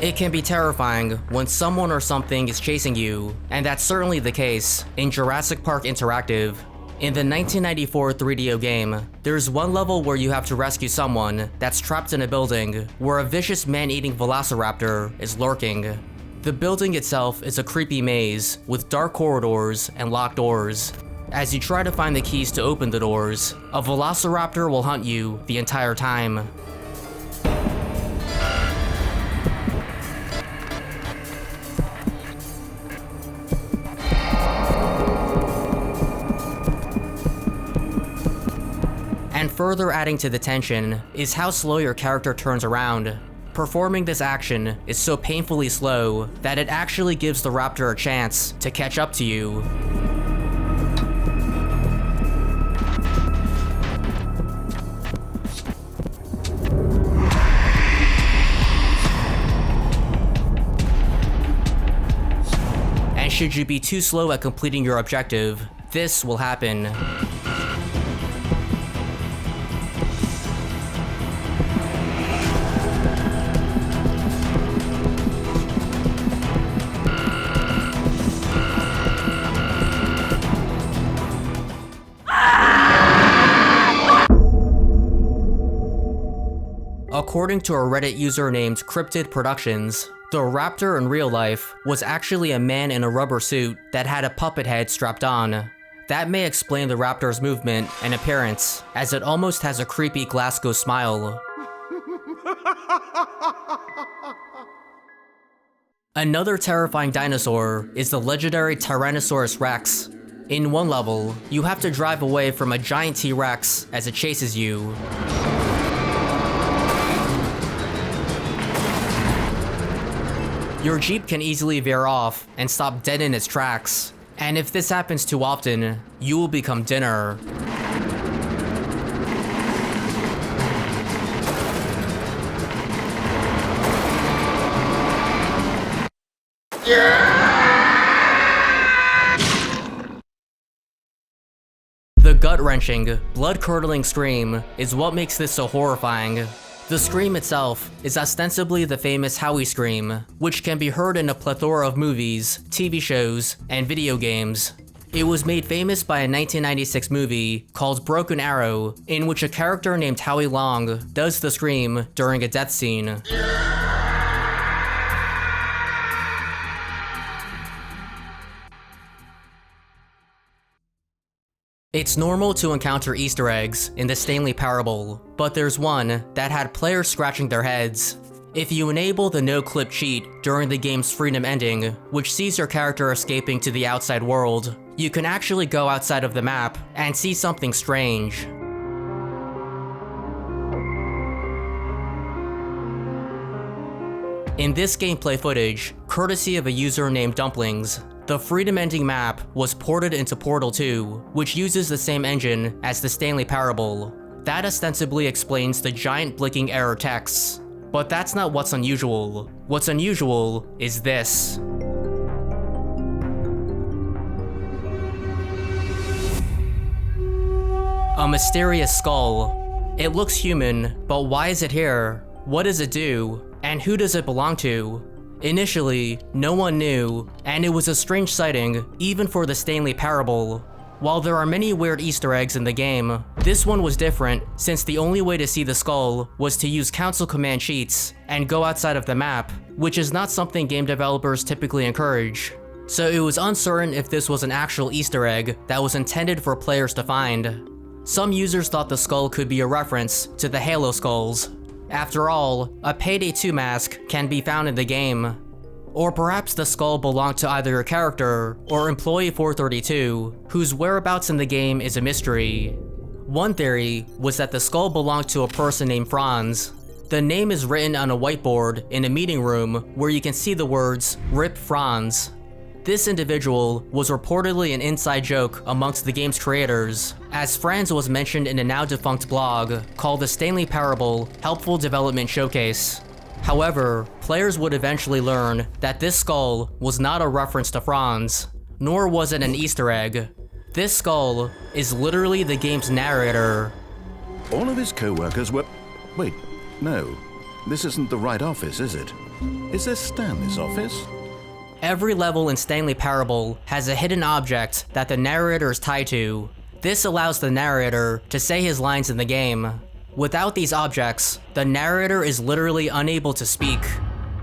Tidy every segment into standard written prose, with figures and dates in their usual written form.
It can be terrifying when someone or something is chasing you, and that's certainly the case in Jurassic Park Interactive. In the 1994 3DO game, there's one level where you have to rescue someone that's trapped in a building where a vicious man-eating velociraptor is lurking. The building itself is a creepy maze with dark corridors and locked doors. As you try to find the keys to open the doors, a velociraptor will hunt you the entire time. And further adding to the tension is how slow your character turns around. Performing this action is so painfully slow that it actually gives the raptor a chance to catch up to you. And should you be too slow at completing your objective, this will happen. According to a Reddit user named Cryptid Productions, the raptor in real life was actually a man in a rubber suit that had a puppet head strapped on. That may explain the raptor's movement and appearance, as it almost has a creepy Glasgow smile. Another terrifying dinosaur is the legendary Tyrannosaurus Rex. In one level, you have to drive away from a giant T-Rex as it chases you. Your Jeep can easily veer off and stop dead in its tracks, and if this happens too often, you will become dinner. The gut-wrenching, blood-curdling scream is what makes this so horrifying. The scream itself is ostensibly the famous Howie scream, which can be heard in a plethora of movies, TV shows, and video games. It was made famous by a 1996 movie called Broken Arrow, in which a character named Howie Long does the scream during a death scene. It's normal to encounter Easter eggs in the Stanley Parable, but there's one that had players scratching their heads. If you enable the no-clip cheat during the game's freedom ending, which sees your character escaping to the outside world, you can actually go outside of the map and see something strange. In this gameplay footage, courtesy of a user named Dumplings, the freedom ending map was ported into Portal 2, which uses the same engine as the Stanley Parable. That ostensibly explains the giant blinking error texts. But that's not what's unusual. What's unusual is this. A mysterious skull. It looks human, but why is it here? What does it do? And who does it belong to? Initially, no one knew, and it was a strange sighting, even for the Stanley Parable. While there are many weird Easter eggs in the game, this one was different since the only way to see the skull was to use console command cheats and go outside of the map, which is not something game developers typically encourage. So it was uncertain if this was an actual Easter egg that was intended for players to find. Some users thought the skull could be a reference to the Halo skulls. After all, a Payday 2 mask can be found in the game. Or perhaps the skull belonged to either your character or Employee 432, whose whereabouts in the game is a mystery. One theory was that the skull belonged to a person named Franz. The name is written on a whiteboard in a meeting room where you can see the words, "Rip Franz." This individual was reportedly an inside joke amongst the game's creators, as Franz was mentioned in a now-defunct blog called the Stanley Parable Helpful Development Showcase. However, players would eventually learn that this skull was not a reference to Franz, nor was it an Easter egg. This skull is literally the game's narrator. All of his co-workers were... Wait, no. This isn't the right office, is it? Is this Stanley's office? Every level in Stanley Parable has a hidden object that the narrator is tied to. This allows the narrator to say his lines in the game. Without these objects, the narrator is literally unable to speak.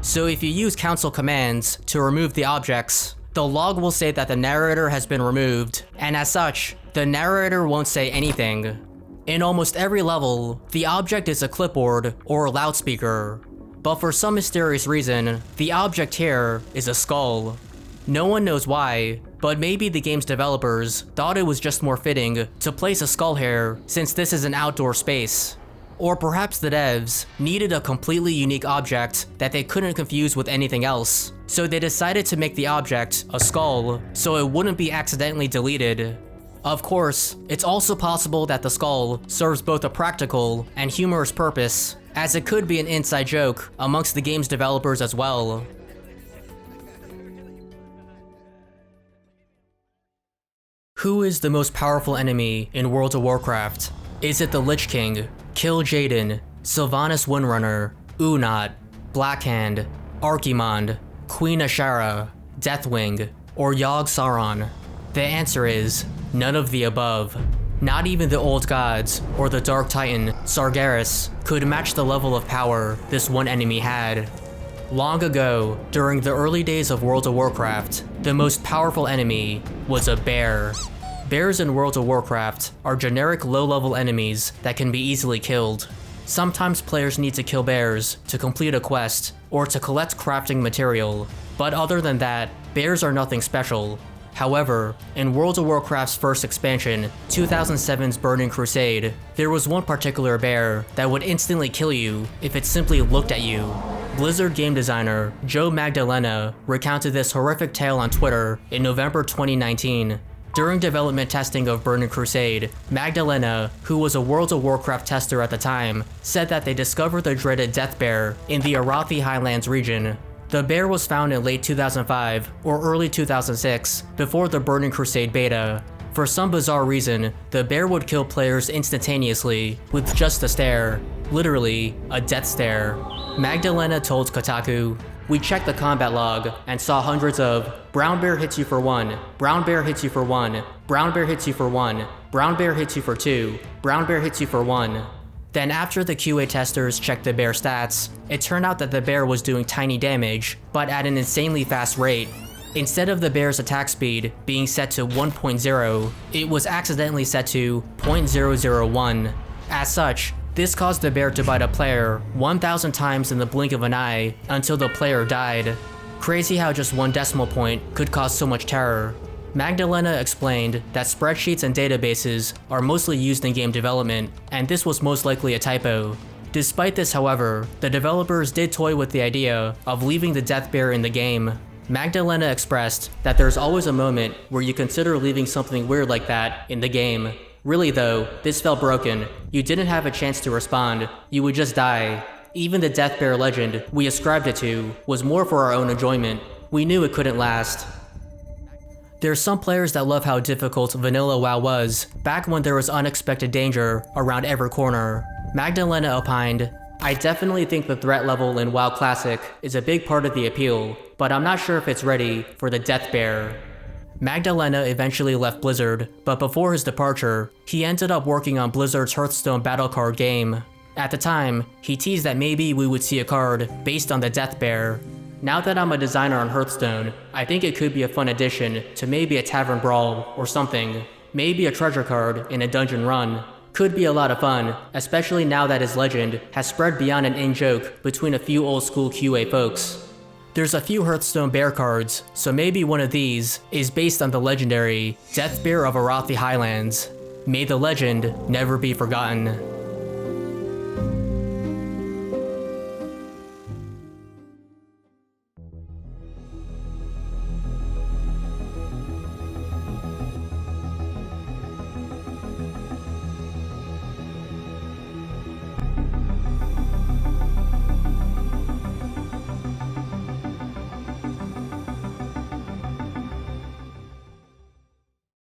So if you use council commands to remove the objects, the log will say that the narrator has been removed, and as such, the narrator won't say anything. In almost every level, the object is a clipboard or a loudspeaker. But for some mysterious reason, the object here is a skull. No one knows why, but maybe the game's developers thought it was just more fitting to place a skull here since this is an outdoor space. Or perhaps the devs needed a completely unique object that they couldn't confuse with anything else, so they decided to make the object a skull so it wouldn't be accidentally deleted. Of course, it's also possible that the skull serves both a practical and humorous purpose, as it could be an inside joke amongst the game's developers as well. Who is the most powerful enemy in World of Warcraft? Is it the Lich King, Kill Jaden, Sylvanas Windrunner, Unat, Blackhand, Archimond, Queen Ashara, Deathwing, or Yogg Saron? The answer is none of the above. Not even the Old Gods or the Dark Titan, Sargeras, could match the level of power this one enemy had. Long ago, during the early days of World of Warcraft, the most powerful enemy was a bear. Bears in World of Warcraft are generic low-level enemies that can be easily killed. Sometimes players need to kill bears to complete a quest or to collect crafting material, but other than that, bears are nothing special. However, in World of Warcraft's first expansion, 2007's Burning Crusade, there was one particular bear that would instantly kill you if it simply looked at you. Blizzard game designer Joe Magdalena recounted this horrific tale on Twitter in November 2019. During development testing of Burning Crusade, Magdalena, who was a World of Warcraft tester at the time, said that they discovered the dreaded death bear in the Arathi Highlands region. The bear was found in late 2005 or early 2006, before the Burning Crusade beta. For some bizarre reason, the bear would kill players instantaneously with just a stare. Literally, a death stare. Magdalena told Kotaku, "We checked the combat log and saw hundreds of brown bear hits you for 1, brown bear hits you for 1, brown bear hits you for 1, brown bear hits you for 2, brown bear hits you for 1. Then after the QA testers checked the bear stats, it turned out that the bear was doing tiny damage, but at an insanely fast rate. Instead of the bear's attack speed being set to 1.0, it was accidentally set to 0.001. As such, this caused the bear to bite a player 1,000 times in the blink of an eye until the player died. Crazy how just one decimal point could cause so much terror. Magdalena explained that spreadsheets and databases are mostly used in game development, and this was most likely a typo. Despite this, however, the developers did toy with the idea of leaving the death bear in the game. Magdalena expressed that there's always a moment where you consider leaving something weird like that in the game. Really though, this felt broken. You didn't have a chance to respond, you would just die. Even the death bear legend we ascribed it to was more for our own enjoyment. We knew it couldn't last. There's some players that love how difficult vanilla WoW was, back when there was unexpected danger around every corner. Magdalena opined, "I definitely think the threat level in WoW Classic is a big part of the appeal, but I'm not sure if it's ready for the Death Bear." Magdalena eventually left Blizzard, but before his departure, he ended up working on Blizzard's Hearthstone battle card game. At the time, he teased that maybe we would see a card based on the Death Bear. Now that I'm a designer on Hearthstone, I think it could be a fun addition to maybe a tavern brawl or something. Maybe a treasure card in a dungeon run. Could be a lot of fun, especially now that his legend has spread beyond an in-joke between a few old school QA folks. There's a few Hearthstone bear cards, so maybe one of these is based on the legendary Death Bear of Arathi Highlands. May the legend never be forgotten.